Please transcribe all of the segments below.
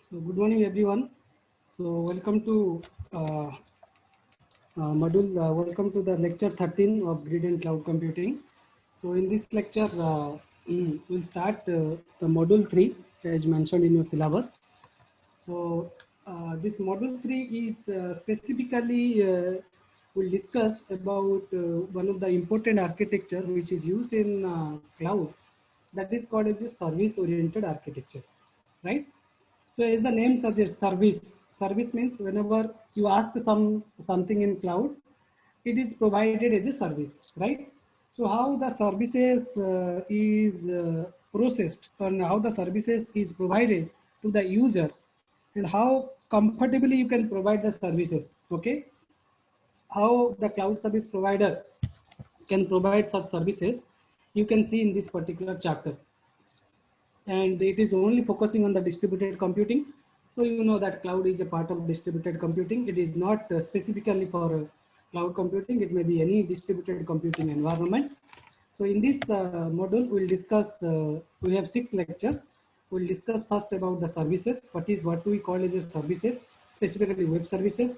So good morning everyone. So welcome to welcome to the lecture 13 of Grid and Cloud Computing. So in this lecture, we'll start the module 3 as mentioned in your syllabus. So this module 3 is specifically will discuss about one of the important architecture which is used in cloud, that is called as a service oriented architecture, right? So as the name suggests, service means whenever you ask something in cloud, it is provided as a service, right? So how the services is processed and how the services is provided to the user and how comfortably you can provide the services, okay? How the cloud service provider can provide such services, you can see in this particular chapter. And it is only focusing on the distributed computing. So you know that cloud is a part of distributed computing. It is not specifically for cloud computing. It may be any distributed computing environment. So in this module, we'll discuss, we have 6 lectures. We'll discuss first about the services, what we call as a services, specifically web services,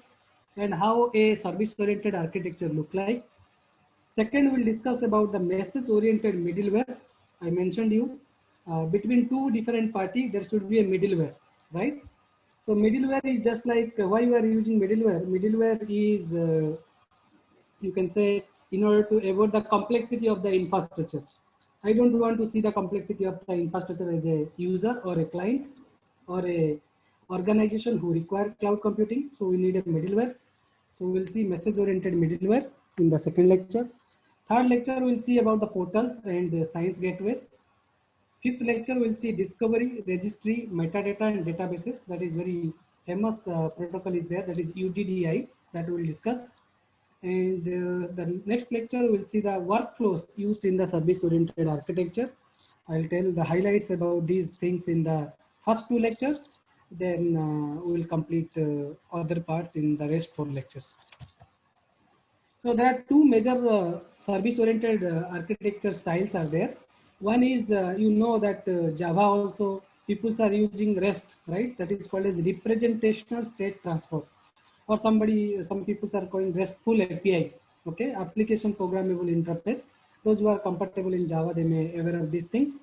and how a service-oriented architecture look like. Second, we'll discuss about the message-oriented middleware. I mentioned you, between two different parties, there should be a middleware, right? So middleware is just like why you are using middleware. Middleware is, you can say, in order to avoid the complexity of the infrastructure. I don't want to see the complexity of the infrastructure as a user or a client or a organization who require cloud computing. So we need a middleware. So we'll see message-oriented middleware in the second lecture. Third lecture, we'll see about the portals and science gateways. Fifth lecture, we'll see discovery, registry, metadata, and databases. That is very famous protocol is there. That is UDDI that we'll discuss. And the next lecture, we'll see the workflows used in the service-oriented architecture. I'll tell the highlights about these things in the first 2 lectures. Then we will complete other parts in the rest 4 lectures. So there are 2 major service-oriented architecture styles are there. One is, you know that Java also, people are using REST, right? That is called as representational state transfer. Or some people are calling RESTful API, okay? Application programmable interface. Those who are compatible in Java, they may aware of these things.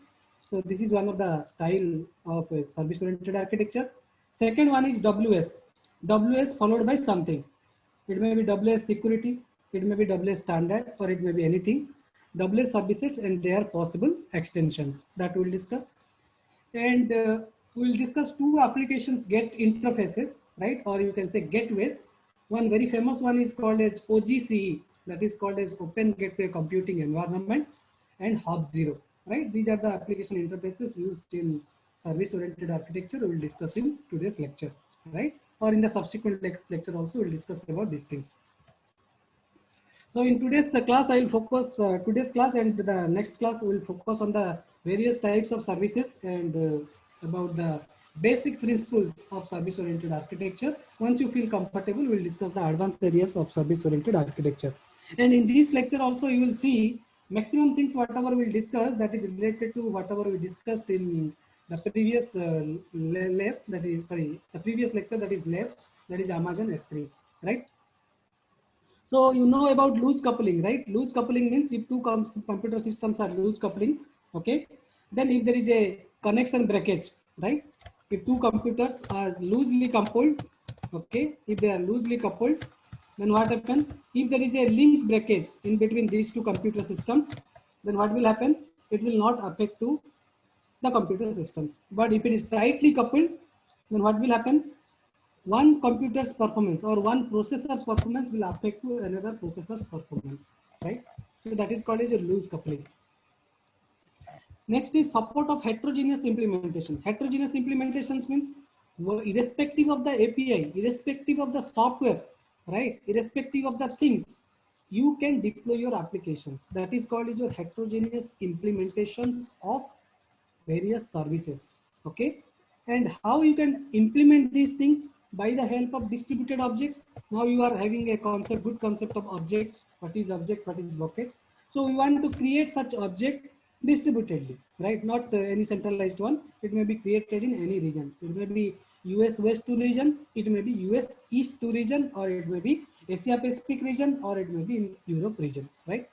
So this is one of the style of a service-oriented architecture. Second one is WS. WS followed by something. It may be WS security, it may be WS standard, or it may be anything. WS services and their possible extensions that we'll discuss. And we'll discuss 2 applications get interfaces, right? Or you can say gateways. One very famous one is called as OGCE, that is called as Open Gateway Computing Environment, and Hub0, right? These are the application interfaces used in service-oriented architecture. We will discuss in today's lecture, right? Or in the subsequent lecture also, we'll discuss about these things. So in today's class, I will focus, today's class and the next class will focus on the various types of services and about the basic principles of service-oriented architecture. Once you feel comfortable, we'll discuss the advanced areas of service-oriented architecture. And in this lecture also, you will see maximum things, whatever we'll discuss, that is related to whatever we discussed in the previous lab, that is, sorry, the previous lecture, that is lab, that is Amazon S3, right? So you know about loose coupling, right? Loose coupling means if 2 computer systems are loose coupling, okay? Then if there is a connection breakage, right? If 2 computers are loosely coupled, okay? If they are loosely coupled, then what happens? If there is a link breakage in between these 2 computer systems, then what will happen? It will not affect to the computer systems. But if it is tightly coupled, then what will happen? One computer's performance or one processor performance will affect to another processor's performance, right? So that is called as a loose coupling. Next is support of heterogeneous implementation. Heterogeneous implementations means irrespective of the API, irrespective of the software, right? Irrespective of the things, you can deploy your applications. That is called as your heterogeneous implementations of various services, okay? And how you can implement these things? By the help of distributed objects. Now you are having a concept, good concept of object. What is object, what is bucket? So we want to create such object distributedly, right? Not any centralized one. It may be created in any region. It may be US West 2 region, it may be US East 2 region, or it may be Asia Pacific region, or it may be in Europe region, right?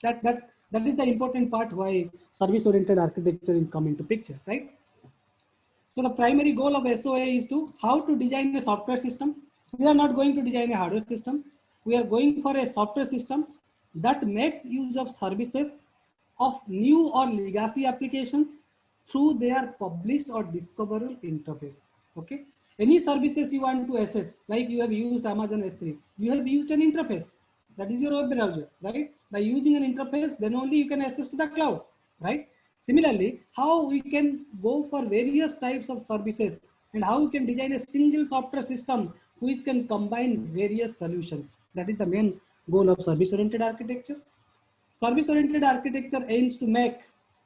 That is the important part why service oriented architecture will come into picture, right? So the primary goal of SOA is to how to design a software system. We are not going to design a hardware system. We are going for a software system that makes use of services of new or legacy applications through their published or discoverable interface. Okay. Any services you want to access, like you have used Amazon S3, you have used an interface. That is your web browser, right? By using an interface, then only you can access to the cloud, right? Similarly, how we can go for various types of services and how we can design a single software system which can combine various solutions. That is the main goal of service-oriented architecture. Service-oriented architecture aims to make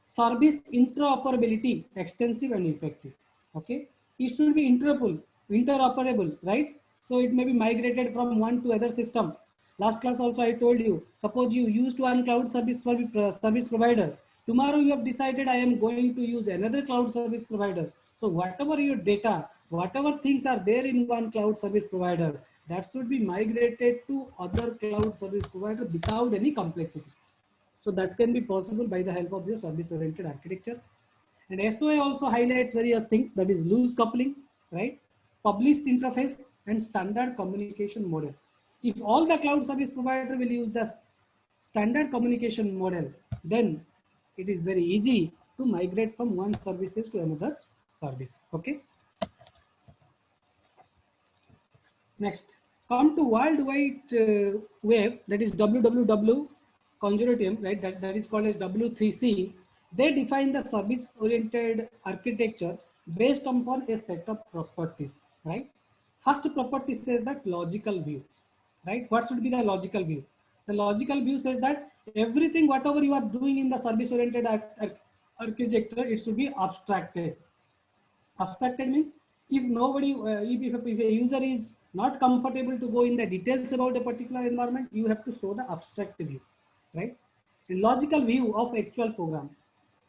service interoperability extensive and effective. Okay, it should be interoperable, right? So it may be migrated from one to other system. Last class also I told you, suppose you used one cloud service provider. Tomorrow you have decided I am going to use another cloud service provider. So whatever your data, whatever things are there in one cloud service provider, that should be migrated to other cloud service provider without any complexity. So that can be possible by the help of your service-oriented architecture. And SOA also highlights various things, that is loose coupling, right? Published interface and standard communication model. If all the cloud service provider will use the standard communication model, then it is very easy to migrate from one services to another service. Okay. Next, come to World Wide Web, that is WWW consortium, right? That is called as W3C. They define the service-oriented architecture based upon a set of properties, right? First property says that logical view, right? What should be the logical view? The logical view says that everything, whatever you are doing in the service-oriented architecture, it should be abstracted. Abstracted means if nobody, if a user is not comfortable to go in the details about a particular environment, you have to show the abstract view, right? A logical view of actual program.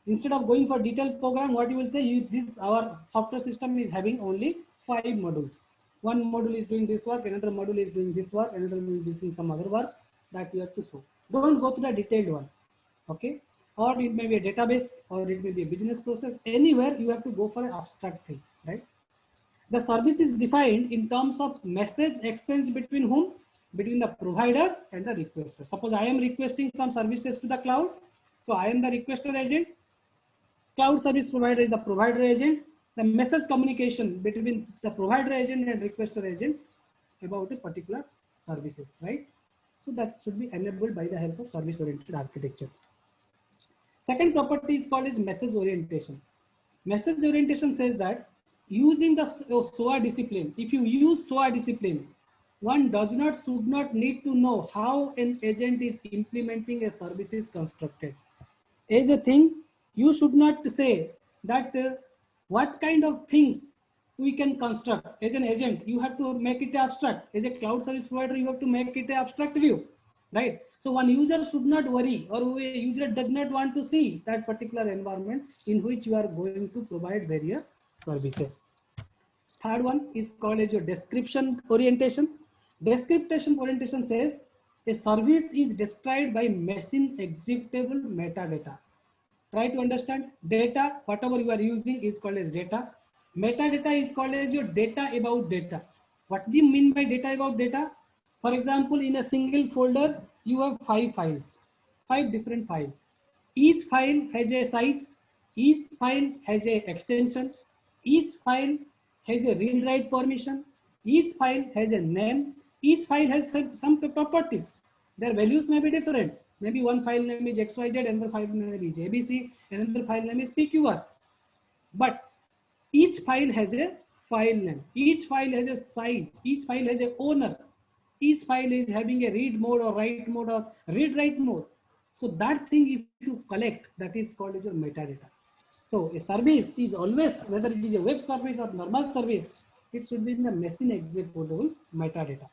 Instead of going for detailed program, what you will say, this our software system is having only 5 modules. One module is doing this work, another module is doing this work, another module is doing some other work, that you have to show. Don't go to the detailed one, okay? Or it may be a database, or it may be a business process. Anywhere you have to go for an abstract thing, right? The service is defined in terms of message exchange between whom? Between the provider and the requester. Suppose I am requesting some services to the cloud. So I am the requester agent. Cloud service provider is the provider agent. The message communication between the provider agent and requester agent about a particular services, right? So that should be enabled by the help of service-oriented architecture. Second property is called as message orientation. Message orientation says that using the SOA discipline, if you use SOA discipline, one should not need to know how an agent is implementing a service is constructed. As a thing, you should not say that what kind of things we can construct. As an agent, you have to make it abstract. As a cloud service provider, you have to make it an abstract view, right? So one user should not worry, or a user does not want to see that particular environment in which you are going to provide various services. Third one is called as your description orientation. Description orientation says a service is described by machine executable metadata. Try to understand data, whatever you are using is called as data. Metadata is called as your data about data. What do you mean by data about data? For example, in a single folder, you have 5 files, 5 different files. Each file has a size, each file has a extension, each file has a read-write permission, each file has a name, each file has some properties. Their values may be different. Maybe one file name is XYZ, another file name is ABC, another file name is PQR. But each file has a file name, each file has a size, each file has a owner, each file is having a read mode or write mode or read-write mode. So that thing, if you collect, that is called as your metadata. So a service is always, whether it is a web service or normal service, it should be in the machine executable metadata.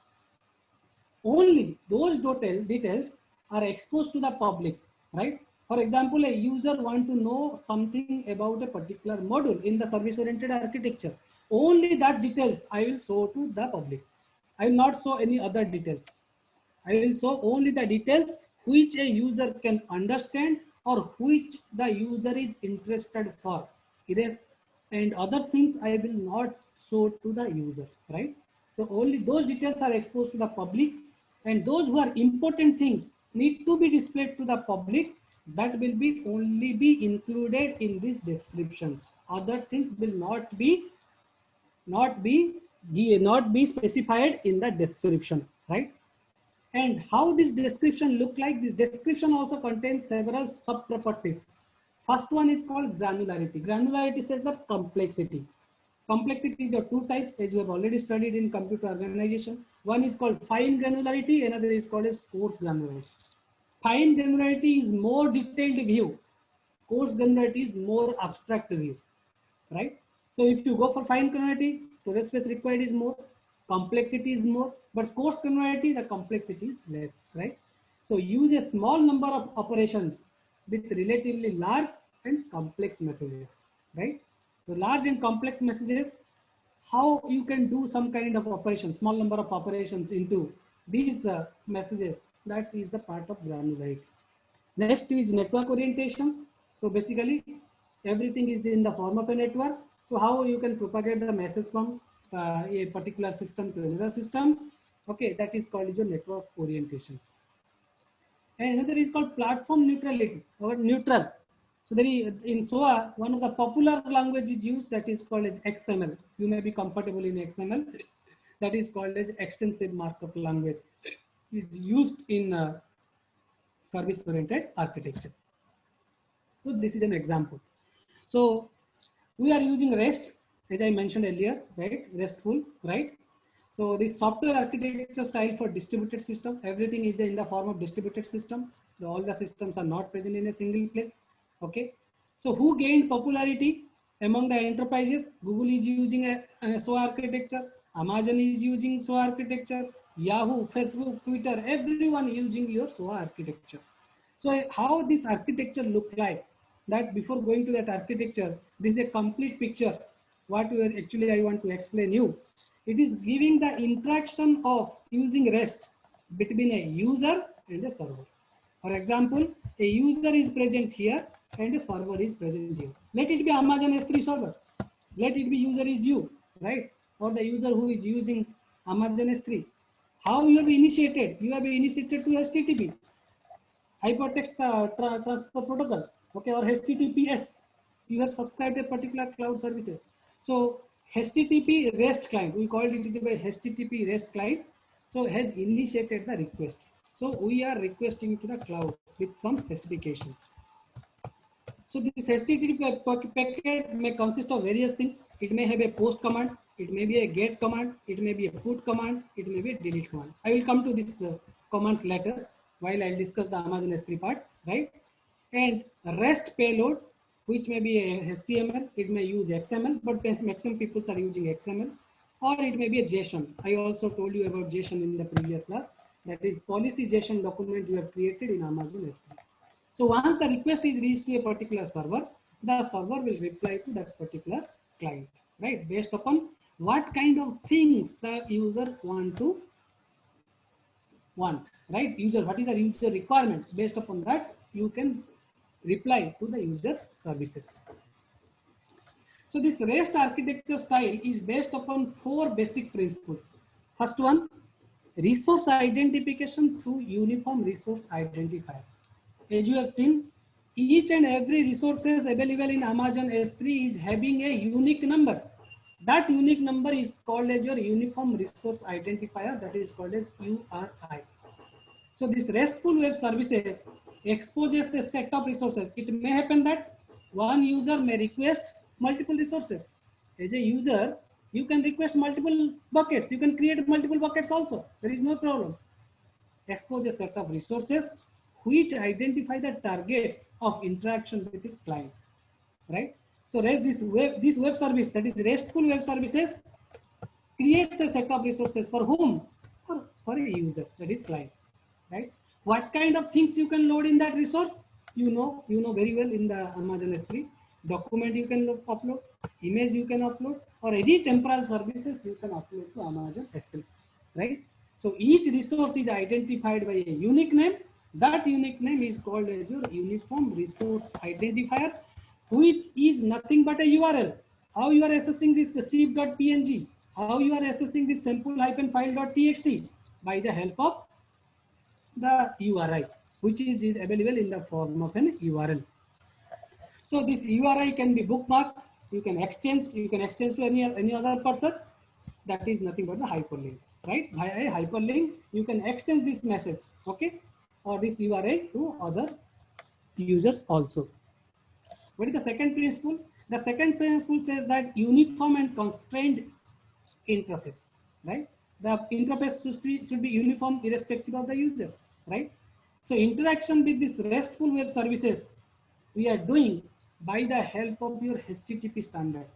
Only those details are exposed to the public, right? For example, a user wants to know something about a particular module in the service-oriented architecture. only that details I will show to the public. I will not show any other details. I will show only the details which a user can understand or which the user is interested for. And other things I will not show to the user, right? So only those details are exposed to the public, and those who are important things need to be displayed to the public. That will be only be included in these descriptions. Other things will not be specified in the description, right? And how this description look like? This description also contains several sub properties. First one is called granularity. Granularity says the complexity. Complexity is of two types, as you have already studied in computer organization. One is called fine granularity, another is called as coarse granularity. Fine granularity is more detailed view. Coarse granularity is more abstract view, right? So if you go for fine granularity, storage space required is more, complexity is more, but coarse granularity, the complexity is less, right? So use a small number of operations with relatively large and complex messages, right? The large and complex messages, how you can do some kind of operation, small number of operations into these messages, that is the part of granularity. Next is network orientations. So basically, everything is in the form of a network. So how you can propagate the message from a particular system to another system? Okay, that is called your network orientations. And another is called platform neutrality or neutral. So there is, in SOA, one of the popular language is used, that is called as XML. You may be compatible in XML. That is called as extensive markup language. Is used in service-oriented architecture. So this is an example. So we are using REST, as I mentioned earlier, right? RESTful, right? So the software architecture style for distributed system, everything is in the form of distributed system. All the systems are not present in a single place. Okay. So who gained popularity among the enterprises? Google is using a SOA architecture. Amazon is using SOA architecture. Yahoo, Facebook, Twitter, everyone using your SOA architecture. So how this architecture look like? That before going to that architecture, this is a complete picture. What actually I want to explain you. It is giving the interaction of using REST between a user and a server. For example, a user is present here and a server is present here. Let it be Amazon S3 server. Let it be user is you, right? Or the user who is using Amazon S3. How you have initiated? You have initiated to HTTP. Hypertext transfer protocol, okay, or HTTPS. You have subscribed a particular cloud services. So HTTP REST client, we call it by HTTP REST client. So has initiated the request. So we are requesting to the cloud with some specifications. So this HTTP packet may consist of various things. It may have a post command, it may be a get command, it may be a put command, it may be a delete command. I will come to this commands later while I discuss the Amazon S3 part, right? And REST payload, which may be a HTML, it may use XML, but maximum people are using XML, or it may be a JSON. I also told you about JSON in the previous class. That is policy JSON document you have created in Amazon S3. So once the request is reached to a particular server, the server will reply to that particular client, right? Based upon what kind of things the user want, right? User, what is the user requirement? Based upon that, you can reply to the user's services. So this REST architecture style is based upon 4 basic principles. First one, resource identification through uniform resource identifier. As you have seen, each and every resources available in Amazon S3 is having a unique number. That unique number is called as your uniform resource identifier, that is called as URI. So this RESTful web services exposes a set of resources. It may happen that one user may request multiple resources. As a user, you can request multiple buckets. You can create multiple buckets also. There is no problem. Expose a set of resources which identify the targets of interaction with its client, right? So this web service, that is RESTful web services, creates a set of resources for whom? For a user, that is client, right? What kind of things you can load in that resource? You know very well in the Amazon S3 document you can upload, image you can upload, or any temporal services you can upload to Amazon S3, right? So each resource is identified by a unique name. That unique name is called as your uniform resource identifier, which is nothing but a URL. How you are accessing this zip.png, how you are accessing this sample-file.txt by the help of the URI, which is available in the form of an URL. So this URI can be bookmarked. You can exchange to any other person. That is nothing but the hyperlinks, right? By a hyperlink, you can extend this message, okay, or this URI to other users also. What is the second principle? The second principle says that uniform and constrained interface, right? The interface should be uniform irrespective of the user, right? So interaction with this RESTful web services we are doing by the help of your HTTP standard.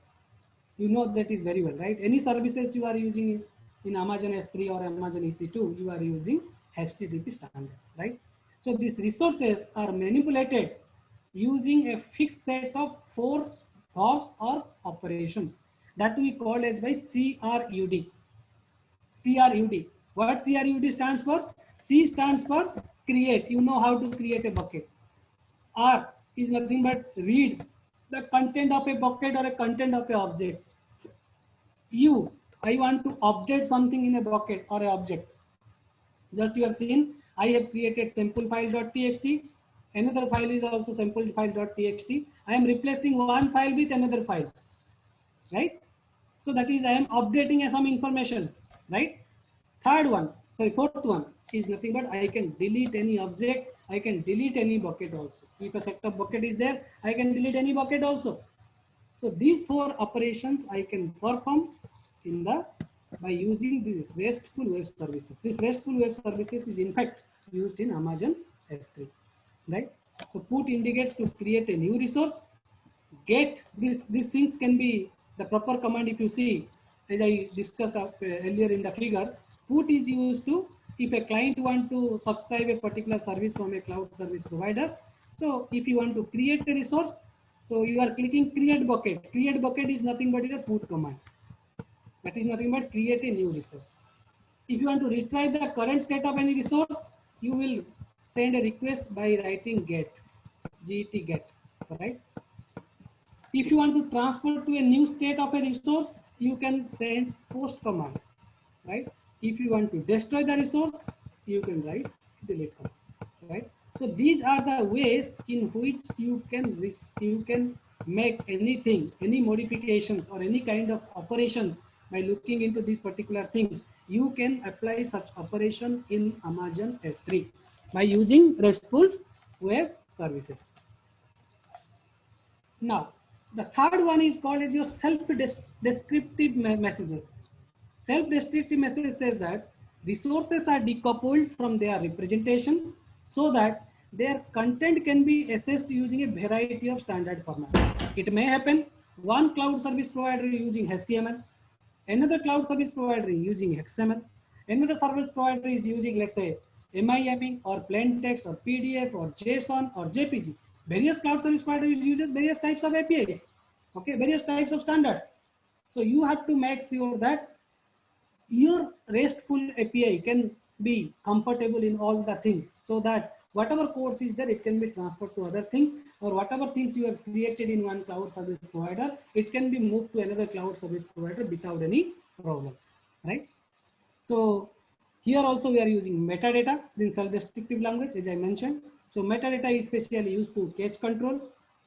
You know that is very well, right? Any services you are using in Amazon S3 or Amazon EC2, you are using HTTP standard, right? So these resources are manipulated using a fixed set of 4 hops or operations that we call as by CRUD. CRUD. What CRUD stands for? C stands for create. You know how to create a bucket. R is nothing but read the content of a bucket or a content of a object. U, I want to update something in a bucket or a object. Just you have seen, I have created sample-file.txt. Another file is also sample-file.txt. I am replacing one file with another file, right? So that is I am updating some informations, right? Fourth one is nothing but I can delete any object, I can delete any bucket also. If a set of bucket is there, I can delete any bucket also. So these 4 operations I can perform in the by using these RESTful web services. This RESTful web services is in fact used in Amazon S3, right? So put indicates to create a new resource. Get these things can be the proper command. If you see, as I discussed earlier in the figure, put is used to if a client want to subscribe a particular service from a cloud service provider. So if you want to create a resource, so you are clicking create bucket. Create bucket is nothing but a put command. That is nothing but create a new resource. If you want to retrieve the current state of any resource, you will send a request by writing get, get, right? If you want to transfer to a new state of a resource, you can send post command, right? If you want to destroy the resource, you can write delete command, right? So these are the ways in which you can make anything, any modifications or any kind of operations by looking into these particular things. You can apply such operation in Amazon S3 by using RESTful web services. Now, the third one is called as your self-descriptive messages. Self-descriptive message says that resources are decoupled from their representation so that their content can be assessed using a variety of standard formats. It may happen one cloud service provider using HTML, another cloud service provider using XML, another service provider is using, let's say, MIME or plain text or PDF or JSON or JPG. Various cloud service providers uses various types of APIs, okay, various types of standards. So you have to make sure that your RESTful API can be compatible in all the things, so that whatever course is there, it can be transferred to other things, or whatever things you have created in one cloud service provider, it can be moved to another cloud service provider without any problem, right? So here also we are using metadata in self-descriptive language, as I mentioned. So metadata is specially used to cache control,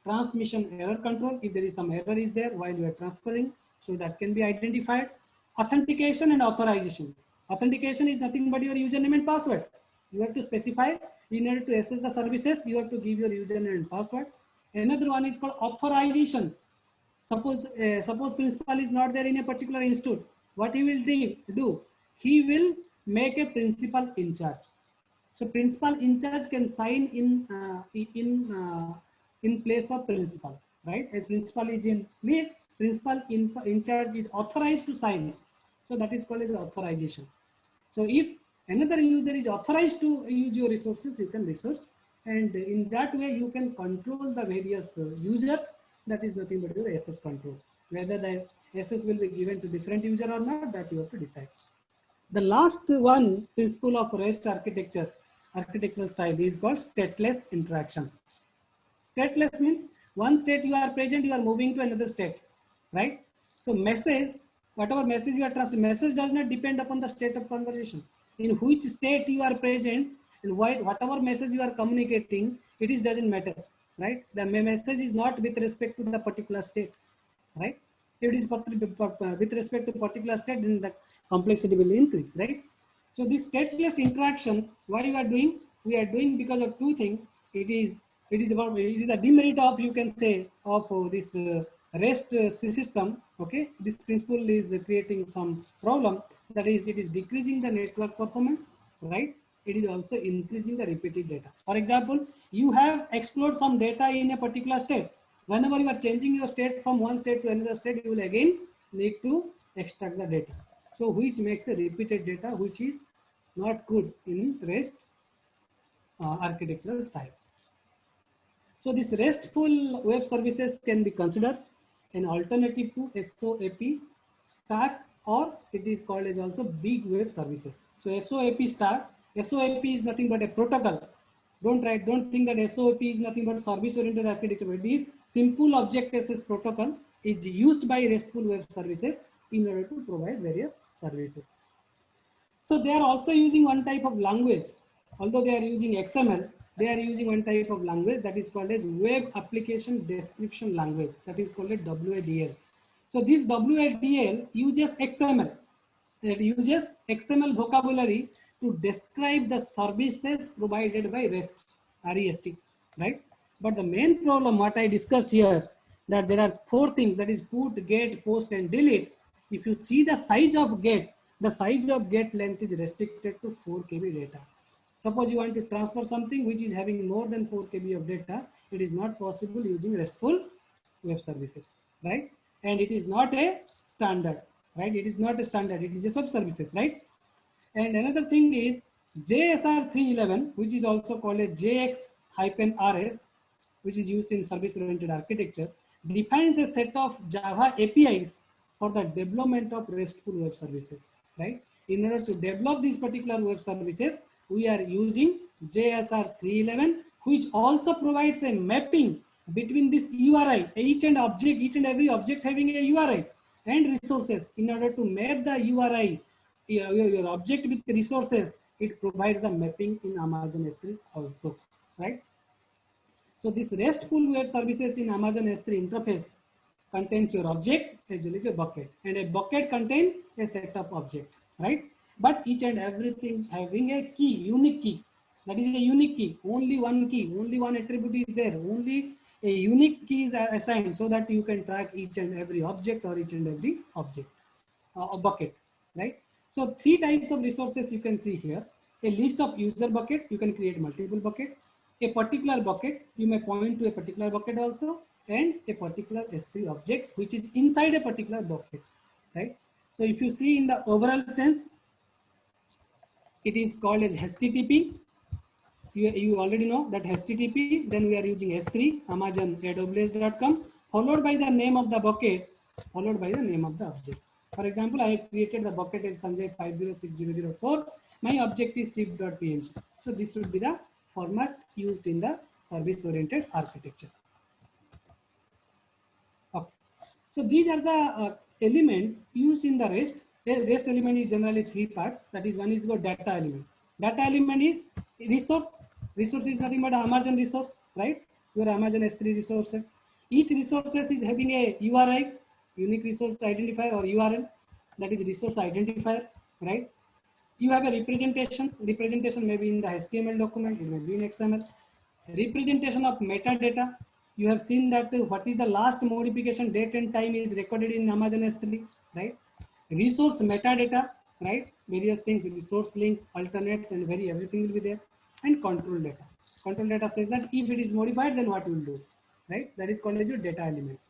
transmission error control. If there is some error is there while you are transferring, so that can be identified. Authentication and authorization. Authentication is nothing but your username and password. You have to specify in order to access the services, you have to give your username and password. Another one is called authorizations. Suppose principal is not there in a particular institute. What he will do? He will make a principal in charge. So principal in charge can sign in place of principal, right? As principal is in leave, principal in charge is authorized to sign. So that is called as authorization. So if another user is authorized to use your resources, you can research, and in that way you can control the various users. That is nothing but your access control. Whether the access will be given to different user or not, that you have to decide. The last one principle of REST architectural style is called stateless interactions. Stateless means one state you are present, you are moving to another state, right? So message, whatever message you are transferring, message does not depend upon the state of conversations. In which state you are present and whatever message you are communicating, it is doesn't matter, right? The message is not with respect to the particular state, right? If it is with respect to particular state, then the complexity will increase, right? So these stateless interactions, what you are doing, we are doing because of two things. It is the demerit of, you can say, of this REST system. Okay, this principle is creating some problem. That is, it is decreasing the network performance, right? It is also increasing the repeated data. For example, you have explored some data in a particular state. Whenever you are changing your state from one state to another state, you will again need to extract the data. So which makes a repeated data, which is not good in REST architectural style. So this RESTful web services can be considered an alternative to SOAP stack, or it is called as also big web services. So SOAP stack, SOAP is nothing but a protocol. Don't think that SOAP is nothing but service oriented architecture. It is simple object access protocol is used by RESTful web services in order to provide various services. So they are also using one type of language. Although they are using XML, they are using one type of language that is called as Web Application Description Language. That is called as WADL. So this WADL uses XML. It uses XML vocabulary to describe the services provided by REST, REST, right? But the main problem, what I discussed here, that there are four things, that is put, get, post, and delete. If you see the size of get, the size of get length is restricted to 4 KB data. Suppose you want to transfer something which is having more than 4 KB of data, it is not possible using RESTful web services, right? And it is not a standard, right? It is not a standard, it is just web services, right? And another thing is JSR 311, which is also called a JX-RS, which is used in service-oriented architecture, defines a set of Java APIs for the development of RESTful web services, right? In order to develop these particular web services, we are using JSR 311, which also provides a mapping between this URI, each and every object having a URI and resources. In order to map the URI, your object with resources, it provides the mapping in Amazon S3 also, right? So this RESTful web services in Amazon S3 interface contains your object as well as a bucket, and a bucket contains a set of object, right? But each and everything having a key, unique key. That is a unique key. Only one key, only one attribute is there. Only a unique key is assigned so that you can track each and every object or each and every object, a bucket, right? So three types of resources you can see here. A list of user bucket, you can create multiple bucket. A particular bucket, you may point to a particular bucket also, and a particular S3 object which is inside a particular bucket, right? So if you see in the overall sense, it is called as HTTP. You already know that HTTP, then we are using S3, Amazon AWS.com, followed by the name of the bucket, followed by the name of the object. For example, I have created the bucket as Sanjay 506004. My object is shift.png. So this would be the format used in the service-oriented architecture. Okay. So these are the elements used in the REST. A REST element is generally three parts. That is, one is your data element. Data element is resource. Resource is nothing but Amazon resource, right? Your Amazon S3 resources. Each resources is having a URI, unique resource identifier, or URL. That is resource identifier, right? You have a representations. Representation may be in the HTML document, it may be in XML. Representation of metadata. You have seen that what is the last modification date and time is recorded in Amazon S3, right? Resource metadata, right? Various things, resource link, alternates, and everything will be there. And control data. Control data says that if it is modified, then what you will do, right? That is called as your data elements.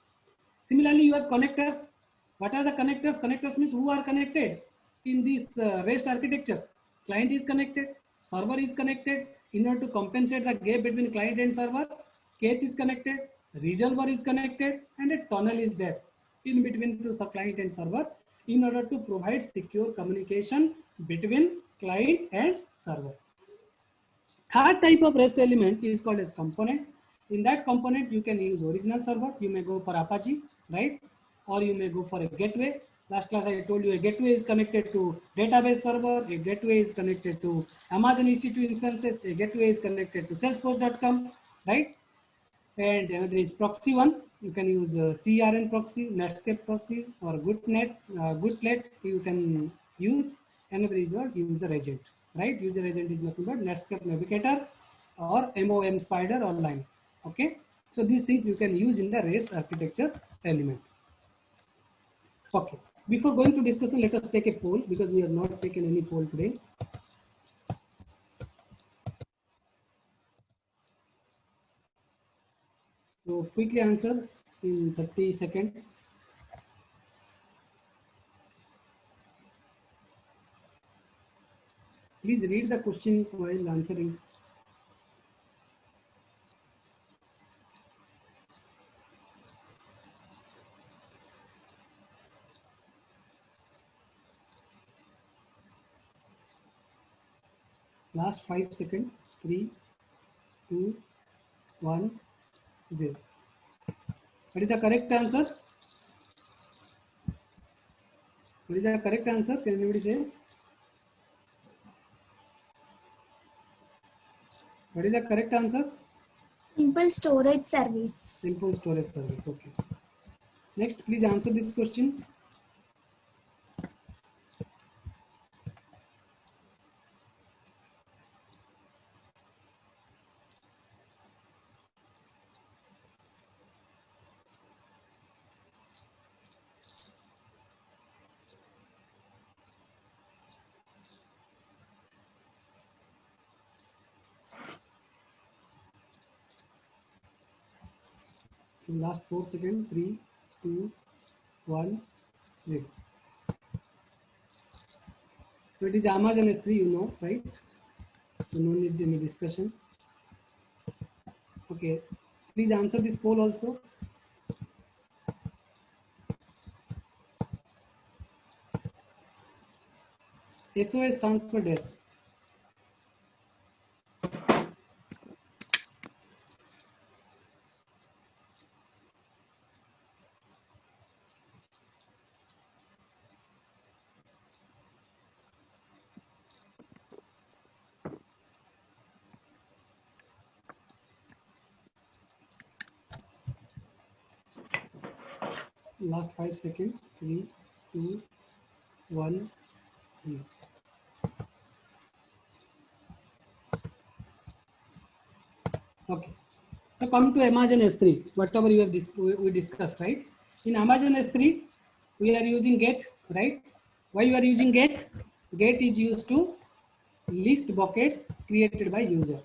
Similarly, you have connectors. What are the connectors? Connectors means who are connected in this REST architecture. Client is connected, server is connected. In order to compensate the gap between client and server, cache is connected, resolver is connected, and a tunnel is there. in between to client and server in order to provide secure communication between client and server. Third type of REST element is called as component. In that component, you can use original server. You may go for Apache, right? Or you may go for a gateway. Last class I told you a gateway is connected to database server, a gateway is connected to Amazon EC2 instances, a gateway is connected to Salesforce.com, right? And there is proxy one. You can use CRN proxy, Netscape proxy, or Goodlet. You can use. Another is your user agent, right? User agent is nothing but Netscape Navigator or MOM Spider or Linux. Okay, so these things you can use in the REST architecture element. Okay, before going to discussion, let us take a poll because we have not taken any poll today. So quickly answer in 30 seconds. Please read the question while answering. Last 5 seconds. 3, 2, 1, 0. What is the correct answer? What is the correct answer? Can anybody say? What is the correct answer? Simple storage service. Simple storage service. Okay. Next, please answer this question. Last 4 seconds. 3, 2, 1, 0. So it is Amazon S3, you know, right? So no need any discussion. Okay. Please answer this poll also. SOS stands for death. Last 5 seconds. 3, 2, 1, 0. Okay. So come to Amazon S3, whatever you have we discussed, right? In Amazon S3, we are using GET, right? Why you are using GET? GET is used to list buckets created by user.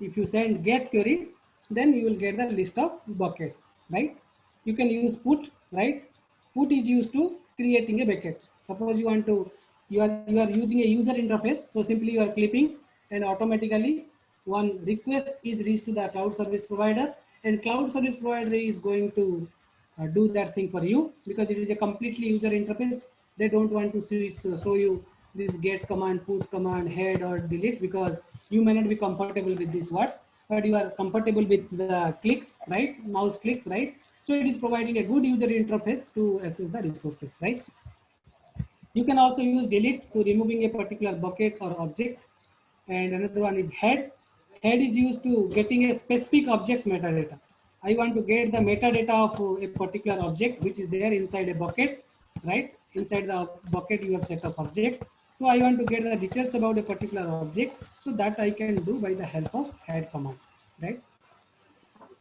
If you send GET query, then you will get the list of buckets, right? You can use put, right? Put is used to creating a bucket. Suppose you want to, you are using a user interface, so simply you are clipping and automatically one request is reached to the cloud service provider, and cloud service provider is going to do that thing for you because it is a completely user interface. They don't want to show you this get command, put command, head or delete because you may not be comfortable with these words, but you are comfortable with the clicks, right? Mouse clicks, right? So it is providing a good user interface to access the resources, right? You can also use delete to removing a particular bucket or object. And another one is head. Head is used to getting a specific object's metadata. I want to get the metadata of a particular object which is there inside a bucket, right? Inside the bucket you have set of objects. So I want to get the details about a particular object. So that I can do by the help of head command, right?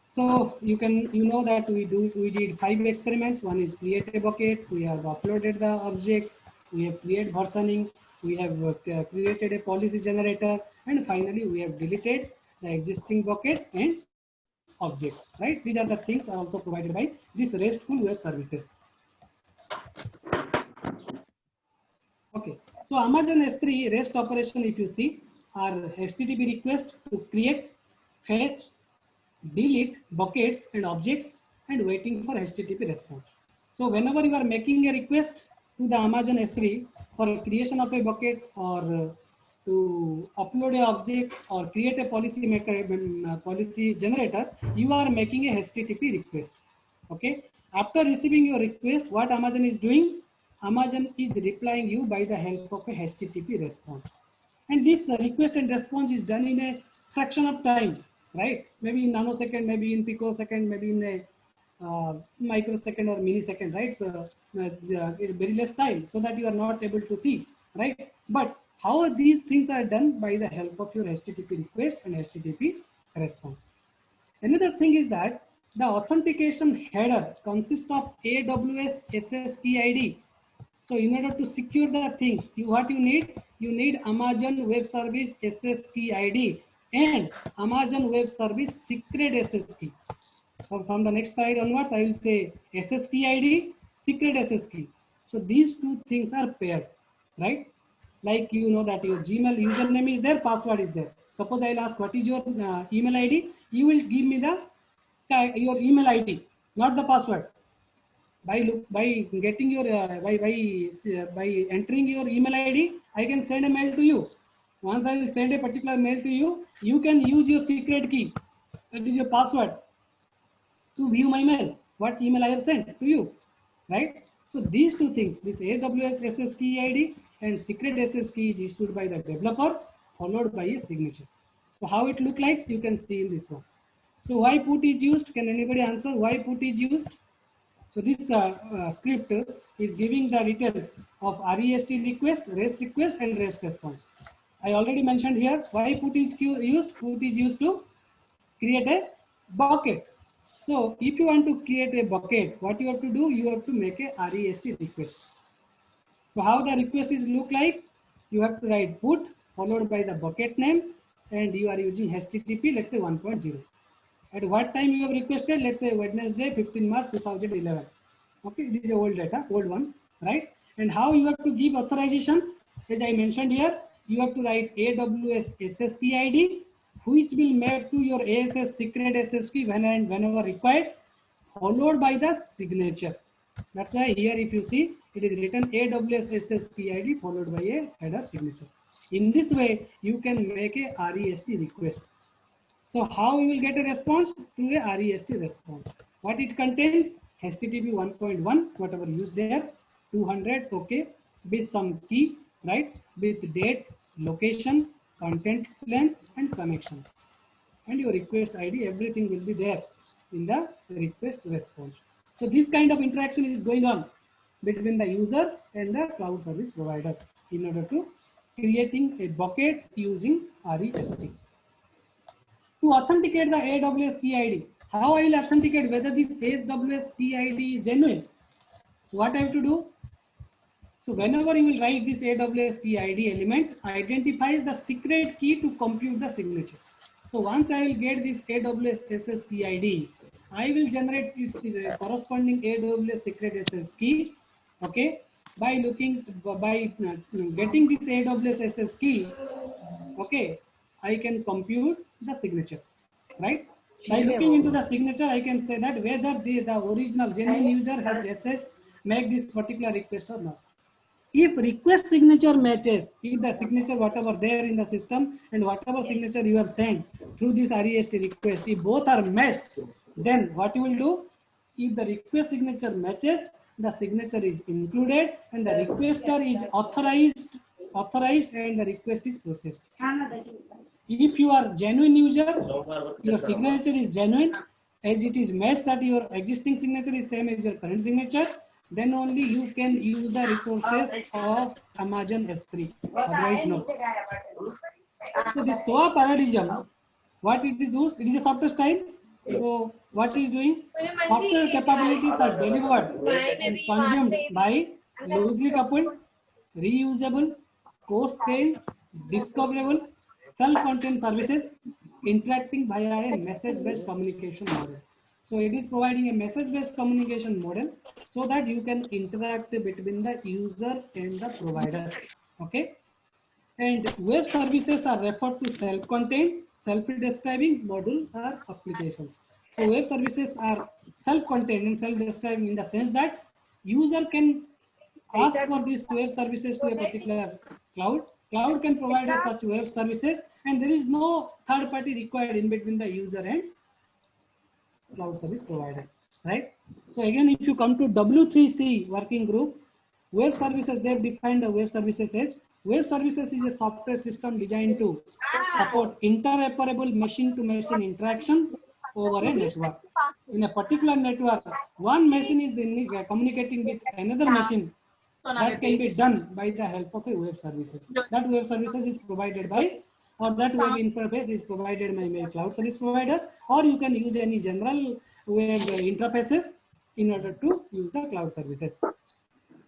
So you know that we did 5 experiments. One is create a bucket. We have uploaded the objects. We have created versioning. We have created a policy generator, and finally we have deleted the existing bucket and objects. Right? These are the things are also provided by this RESTful web services. Okay. So Amazon S3 REST operation, if you see, are HTTP request to create, fetch, delete buckets and objects and waiting for HTTP response. So whenever you are making a request to the Amazon S3 for creation of a bucket or to upload a object or create a policy maker, policy generator, you are making a HTTP request. Okay. After receiving your request, what Amazon is doing? Amazon is replying you by the help of a HTTP response. And this request and response is done in a fraction of time, right? Maybe in nanosecond, maybe in picosecond, maybe in a microsecond or millisecond, right? So very less time, so that you are not able to see, right? But how these things are done by the help of your HTTP request and HTTP response. Another thing is that the authentication header consists of AWS SSKey ID. So in order to secure the things, what you need Amazon Web Service SSKey ID and Amazon Web Service secret SSKey. So from the next slide onwards, I will say SSKey ID, secret SSKey. So these two things are paired, right? Like you know that your Gmail username is there, password is there. Suppose I'll ask what is your email ID, you will give me the your email ID, not the password. By getting your by entering your email ID, I can send a mail to you. Once I will send a particular mail to you, you can use your secret key, that is your password, to view my mail, what email I have sent to you, right? So these two things, this AWS SSKey ID and secret SSKey is issued by the developer, followed by a signature. So how it look like, you can see in this one. So why put is used? Can anybody answer why put is used? So this script is giving the details of REST request, REST request, and REST response. I already mentioned here why put is used. Put is used to create a bucket. So if you want to create a bucket, what you have to do? You have to make a REST request. So how the request is look like? You have to write put followed by the bucket name, and you are using HTTP, let's say 1.0. At what time you have requested? Let's say Wednesday, 15 March 2011. Okay, this is the old data, old one, right? And how you have to give authorizations? As I mentioned here, you have to write AWS SSKey ID, which will map to your ASS secret SSKey when and whenever required, followed by the signature. That's why here, if you see, it is written AWS SSKey ID followed by a header signature. In this way, you can make a REST request. So how you will get a response? Through a REST response. What it contains? HTTP 1.1, whatever used there, 200, okay, with some key, right, with date, location, content length, and connections. And your request ID, everything will be there in the request response. So this kind of interaction is going on between the user and the cloud service provider in order to creating a bucket using REST. To authenticate the AWS key ID, how I will authenticate whether this AWS key ID is genuine? What I have to do? So whenever you will write this AWS key ID element, identifies the secret key to compute the signature. So once I will get this AWS SS key ID, I will generate its corresponding AWS secret SS key. Okay, by getting this AWS SS key, okay, I can compute the signature, right? By looking into the signature, I can say that whether the original genuine user has accessed, make this particular request or not. If request signature matches, if the signature whatever there in the system and whatever signature you have sent through this REST request, if both are matched, then what you will do? If the request signature matches, the signature is included and the requester is authorized and the request is processed. If you are genuine user, your signature is genuine, as it is matched that your existing signature is same as your current signature, then only you can use the resources of Amazon S3. Otherwise, no. So the SOA paradigm, what it does, it is a software style. So what it is doing, software capabilities are delivered and consumed by loosely coupled, reusable, coarse-grained, discoverable, self-contained services interacting via a message-based communication model. So it is providing a message-based communication model so that you can interact between the user and the provider. Okay. And web services are referred to self-contained, self-describing modules or applications. So web services are self-contained and self-describing in the sense that User can ask for these web services to a particular cloud. Cloud can provide us such web services, and there is no third party required in between the user and cloud service provider, right? So again, if you come to W3C working group, web services, they've defined the web services as web services is a software system designed to support interoperable machine to machine interaction over a network. In a particular network, one machine is communicating with another machine. That can be done by the help of a web services. That web services is provided by, or that web interface is provided by my cloud service provider, or you can use any general web interfaces in order to use the cloud services.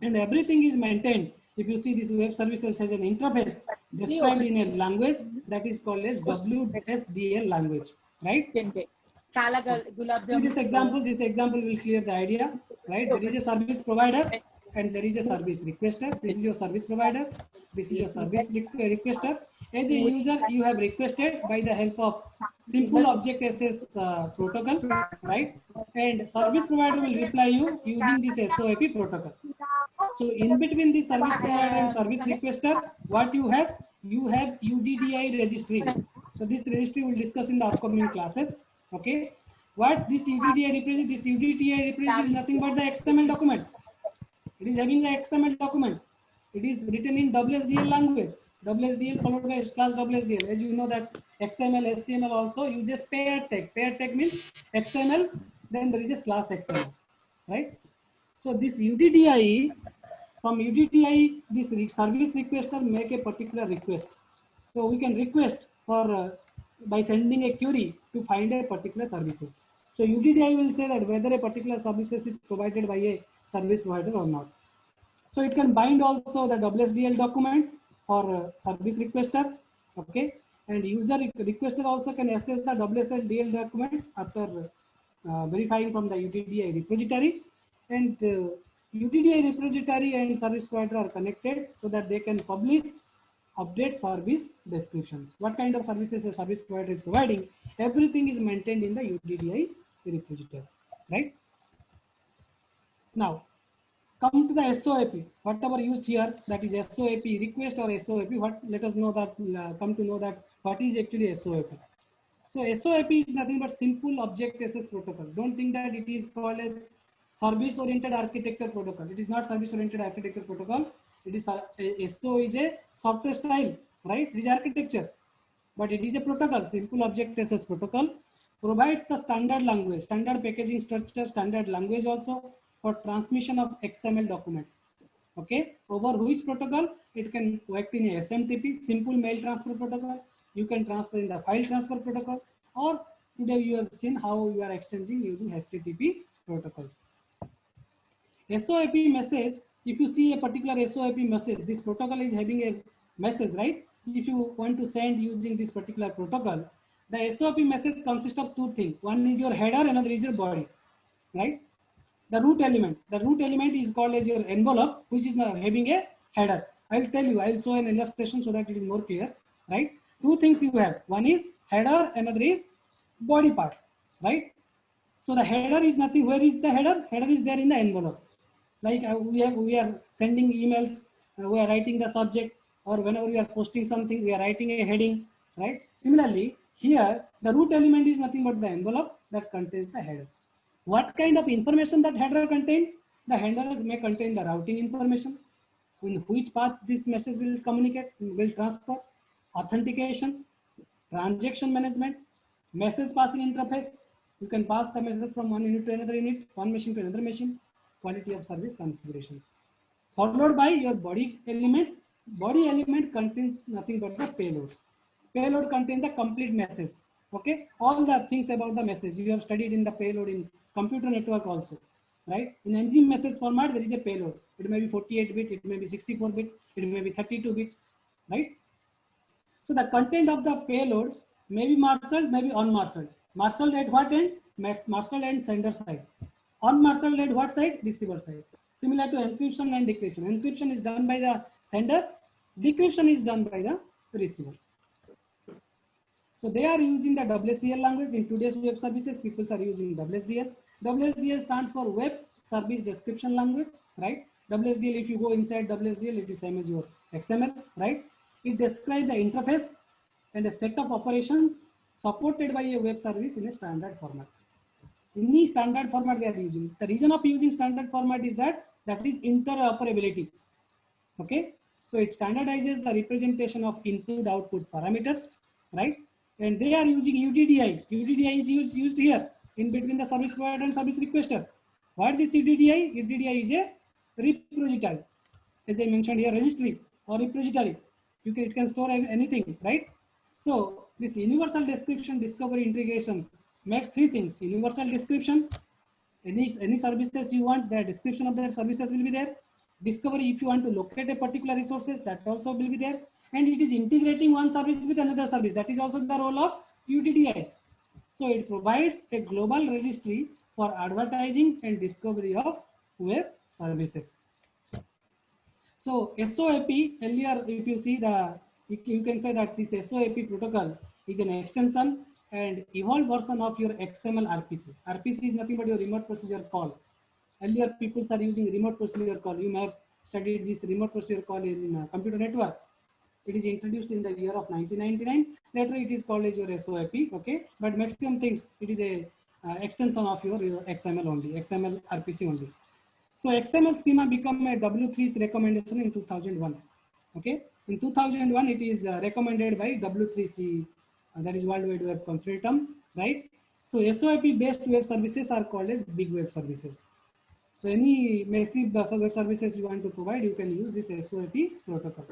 And everything is maintained. If you see, this web services has an interface described in a language that is called as WSDL language, right? See this example will clear the idea, right? There is a service provider and there is a service requester. This is your service provider. This is your service requester. As a user, you have requested by the help of simple object access protocol, right? And service provider will reply you using this SOAP protocol. So in between the service provider and service requester, what you have UDDI registry. So this registry will discuss in the upcoming classes. Okay, what this UDDI represents? This UDDI represents is nothing but the XML document. It is having the XML document. It is written in WSDL language. WSDL followed by slash WSDL. As you know that XML, HTML also uses pair tag. Pair tag means XML, then there is a slash XML, right? So this UDDI, from UDDI, this service requester make a particular request. So we can request for by sending a query to find a particular services. So UDDI will say that whether a particular services is provided by a service provider or not. So it can bind also the WSDL document or service requester, okay? And user requester also can access the WSDL document after verifying from the UDDI repository. And UDDI repository and service provider are connected so that they can publish update service descriptions. What kind of services a service provider is providing, everything is maintained in the UDDI repository, right? Now, come to the SOAP, whatever used here, that is SOAP request or SOAP. What, let us know that, come to know that what is actually SOAP. So SOAP is nothing but simple object access protocol. Don't think that it is called a service oriented architecture protocol. It is not service oriented architecture protocol. It is SO is a software style, right? It is architecture, but it is a protocol. Simple object access protocol provides the standard language, standard packaging structure, standard language also for transmission of XML document. Okay, over which protocol it can work in a SMTP, simple mail transfer protocol. You can transfer in the file transfer protocol, or today you have seen how you are exchanging using HTTP protocols. SOAP message, if you see a particular SOAP message, this protocol is having a message, right? If you want to send using this particular protocol, the SOAP message consists of two things. One is your header, another is your body, right? The root element is called as your envelope, which is having a header. I'll tell you, I'll show an illustration so that it is more clear, right? Two things you have. One is header, another is body part, right? So the header is nothing. Where is the header? Header is there in the envelope. Like we are sending emails, we are writing the subject, or whenever we are posting something, we are writing a heading, right? Similarly, here the root element is nothing but the envelope that contains the header. What kind of information that header contain? The header may contain the routing information, in which path this message will communicate, will transfer, authentication, transaction management, message passing interface. You can pass the message from one unit to another unit, one machine to another machine, quality of service configurations. Followed by your body elements. Body element contains nothing but the payloads. Payload contains the complete message. Okay, all the things about the message you have studied in the payload in computer network also, right? In any message format, there is a payload. It may be 48-bit, it may be 64-bit, it may be 32-bit, right? So the content of the payload may be marshaled, may be unmarshaled. Marshaled at what end? Marshaled and sender side. Unmarshaled at what side? Receiver side. Similar to encryption and decryption. Encryption is done by the sender, decryption is done by the receiver. So they are using the WSDL language. In today's web services, people are using WSDL. WSDL stands for Web Service Description Language. right? WSDL, if you go inside WSDL, it is same as your XML, right? It describes the interface and a set of operations supported by a web service in a standard format. Any standard format they are using. The reason of using standard format is that is interoperability. Okay, so it standardizes the representation of input output parameters, right? And they are using UDDI. UDDI is used here in between the service provider and service requester. What is UDDI? UDDI is a repository, as I mentioned here, registry or repository. It can store anything, right? So this universal description discovery integrations makes three things: universal description. Any services you want, the description of the services will be there. Discovery, if you want to locate a particular resources, that also will be there. And it is integrating one service with another service. That is also the role of UDDI. So it provides a global registry for advertising and discovery of web services. So SOAP, earlier if you see you can say that this SOAP protocol is an extension and evolved version of your XML RPC. RPC is nothing but your remote procedure call. Earlier people are using remote procedure call. You may have studied this remote procedure call in computer network. It is introduced in the year of 1999. Later it is called as your SOAP, okay? But maximum things, it is a extension of your XML only, XML RPC only. So XML schema became a W3's recommendation in 2001. Okay, in 2001 it is recommended by W3C, that is World Wide Web Consortium, right? So SOAP based web services are called as big web services. So any massive web services you want to provide, you can use this SOAP protocol.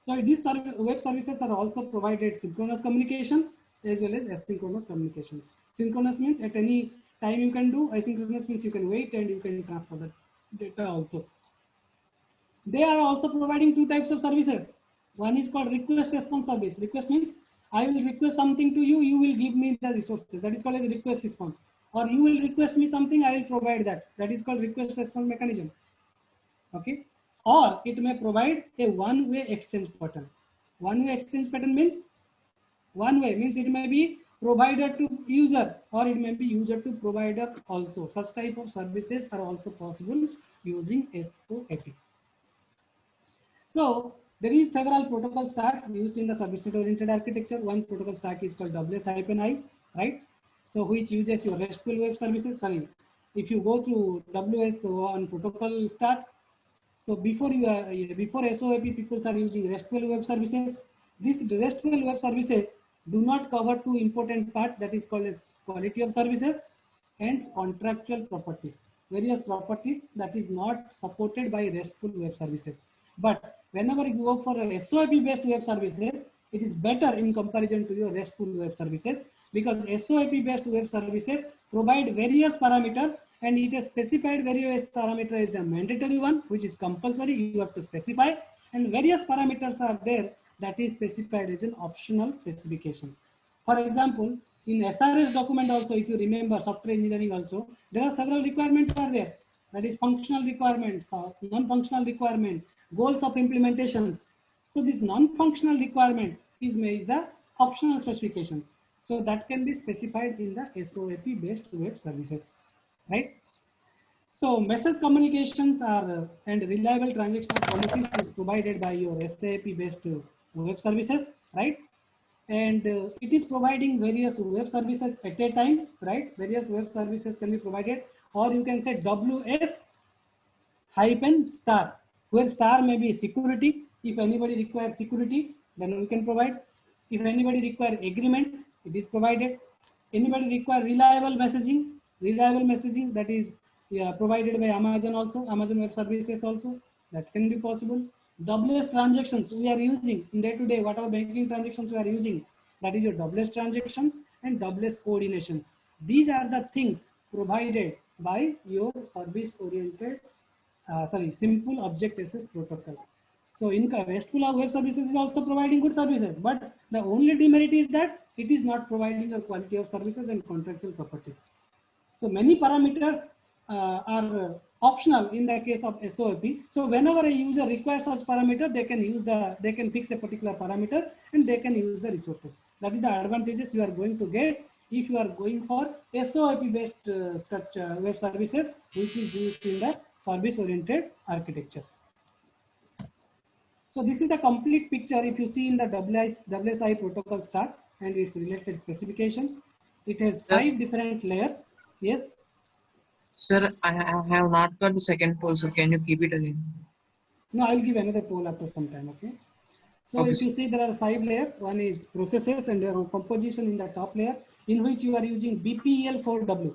So these web services are also provided synchronous communications as well as asynchronous communications. Synchronous means at any time you can do. Asynchronous means you can wait and you can transfer the data also. They are also providing two types of services. One is called request response service. Request means I will request something to you, you will give me the resources. That is called as a request response. Or you will request me something, I will provide that. That is called request response mechanism. Okay. Or it may provide a one-way exchange pattern. One-way exchange pattern means one-way means it may be provider to user or it may be user to provider also. Such type of services are also possible using SOAP. So there is several protocol stacks used in the service-oriented architecture. One protocol stack is called WS-I, right? So which uses your RESTful web services. Sorry, if you go to WS1 protocol stack, so before SOAP, people are using RESTful web services. These RESTful web services do not cover two important parts, that is called as quality of services and contractual properties. Various properties that is not supported by RESTful web services. But whenever you go for a SOAP based web services, it is better in comparison to your RESTful web services because SOAP based web services provide various parameters and it has specified various parameters is the mandatory one, which is compulsory, you have to specify, and various parameters are there that is specified as an optional specifications. For example, in SRS document also, if you remember software engineering also, there are several requirements are there. That is functional requirements, non-functional requirement, goals of implementations. So this non-functional requirement is made the optional specifications. So that can be specified in the SOAP based web services, right? So message communications are and reliable transactional policies is provided by your SOAP based web services, right? And it is providing various web services at a time, right? Various web services can be provided, or you can say WS hyphen star, where star may be security. If anybody requires security, then we can provide. If anybody require agreement, it is provided. Anybody require reliable messaging that is provided by Amazon also, Amazon Web Services also, that can be possible. WS transactions we are using in day to day, whatever banking transactions we are using, that is your WS transactions and WS coordinations. These are the things provided by your service oriented simple object access protocol. So in RESTful web services is also providing good services, but the only demerit is that it is not providing the quality of services and contractual properties. So many parameters are optional in the case of SOAP. So whenever a user requires such parameter, they can fix a particular parameter and they can use the resources. That is the advantages you are going to get if you are going for SOAP based structure web services, which is used in the service-oriented architecture. So this is the complete picture. If you see in the WSI protocol stack and its related specifications, it has Sir, 5 different layers. Yes. sir, I have not got the second poll, so can you keep it again? No, I will give another poll after some time. Okay. So Okay, if you sir. see, there are 5 layers. One is processes and their composition in the top layer, in which you are using BPEL4W.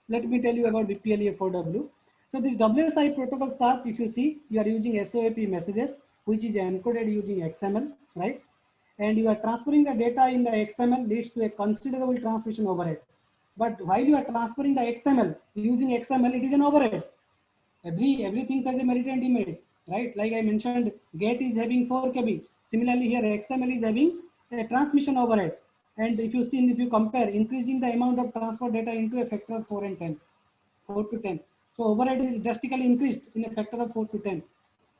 Let me tell you about BPEL4W. So this WSI protocol stack, if you see, you are using SOAP messages, which is encoded using XML, right? And you are transferring the data in the XML leads to a considerable transmission overhead. But while you are transferring the XML using XML, it is an overhead. Everything has a merit and demerit, right? Like I mentioned, GET is having 4 KB. Similarly, here XML is having a transmission overhead. And if you compare, increasing the amount of transport data into a factor of 4 and 10, 4 to 10. So overhead is drastically increased in a factor of 4 to 10,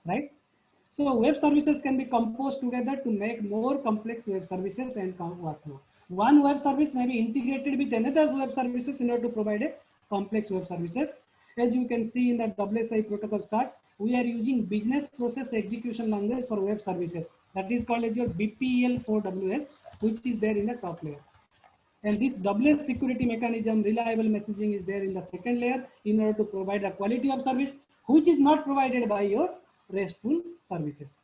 right? So web services can be composed together to make more complex web services and workflow. One web service may be integrated with another web services in order to provide a complex web services. As you can see in the WSI protocol stack, we are using business process execution language for web services. That is called as your BPEL4WS, which is there in the top layer. And this WS security mechanism, reliable messaging is there in the second layer in order to provide the quality of service, which is not provided by your RESTful services.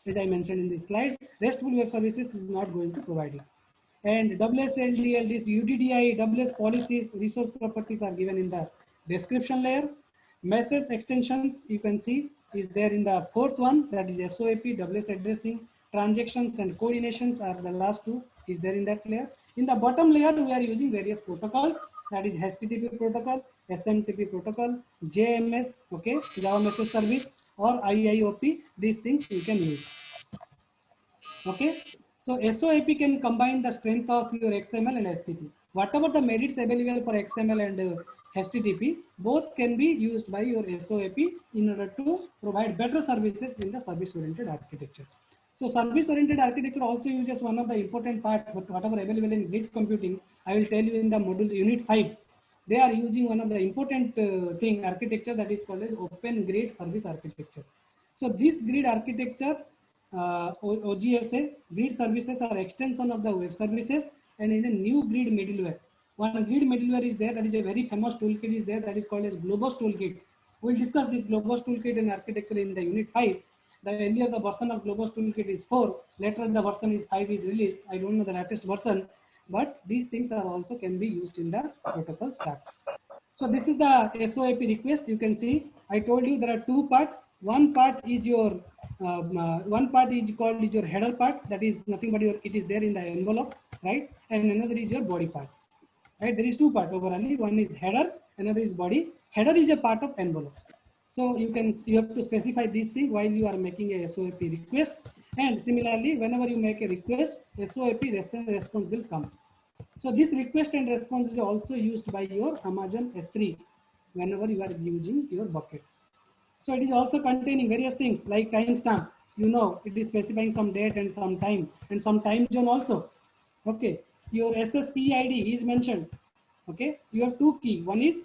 As I mentioned in this slide, RESTful web services is not going to provide it. And WSLDL, this UDDI, WS policies, resource properties are given in the description layer. Message extensions, you can see, is there in the fourth one, that is SOAP, WS addressing, transactions and coordinations are the last two, is there in that layer. In the bottom layer, we are using various protocols, that is HTTP protocol, SMTP protocol, JMS, okay, Java Message Service, or IIOP, these things you can use. Okay, so SOAP can combine the strength of your XML and HTTP. Whatever the merits available for XML and HTTP, both can be used by your SOAP in order to provide better services in the service-oriented architecture. So service-oriented architecture also uses one of the important part, but whatever available in grid computing, I will tell you in the module unit 5. They are using one of the important thing architecture that is called as open grid service architecture. So this grid architecture, OGSA, grid services are extension of the web services, and in a new grid middleware. One grid middleware is there, that is a very famous toolkit is there, that is called as Globos toolkit. We'll discuss this Globos toolkit in architecture in the unit 5. The earlier the version of Globos toolkit is 4, later the version is 5 is released. I don't know the latest version, but these things are also can be used in the protocol stack. So this is the SOAP request. You can see I told you there are two parts. One part is your one part is called is your header part. That is nothing but your it is there in the envelope, right? And another is your body part, right? There is two parts overall. One is header, another is body. Header is a part of envelope. So you have to specify these things while you are making a SOAP request. And similarly, whenever you make a request, SOAP response will come. So this request and response is also used by your Amazon S3 whenever you are using your bucket. So it is also containing various things like timestamp. You know, it is specifying some date and some time zone also. Okay, your SSP ID is mentioned. Okay, you have two key. One is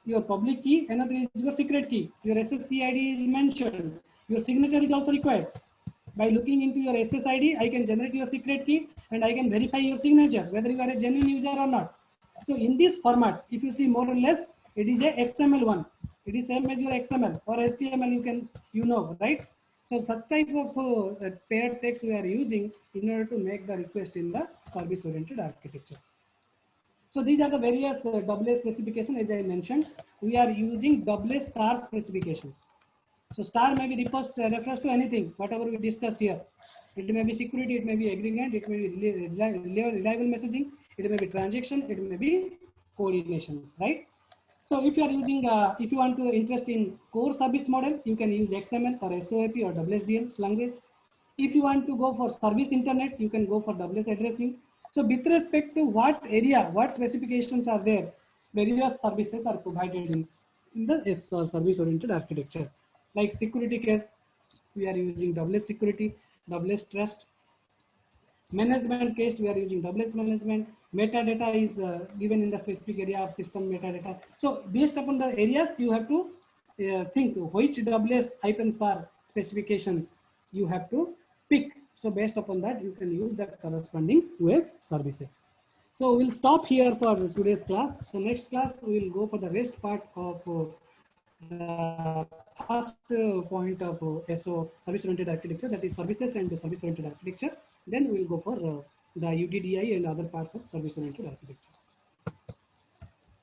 your public key, another is your secret key. Your SSP ID is mentioned. Your signature is also required. By looking into your SSID, I can generate your secret key and I can verify your signature, whether you are a genuine user or not. So in this format, if you see more or less, it is a XML one. It is same as your XML or HTML, you know, right? So such type of paired text we are using in order to make the request in the service-oriented architecture. So these are the various WS specifications. As I mentioned, we are using WS star specifications. So star may be refers to anything, whatever we discussed here. It may be security, it may be agreement, it may be reliable messaging, it may be transaction, it may be coordinations, right? So if you are using, if you want to interest in core service model, you can use XML or SOAP or WSDL language. If you want to go for service internet, you can go for WS addressing. So with respect to what area, what specifications are there, various services are provided in the service-oriented architecture. Like security case, we are using WS security, WS trust. Management case, we are using WS management. Metadata is given in the specific area of system metadata. So based upon the areas, you have to think which WS-star specifications you have to pick. So based upon that, you can use that corresponding web services. So we'll stop here for today's class. So next class, we will go for the rest part of the first point of SO, service-oriented architecture, that is services and service-oriented architecture. Then we'll go for the UDDI and other parts of service-oriented architecture.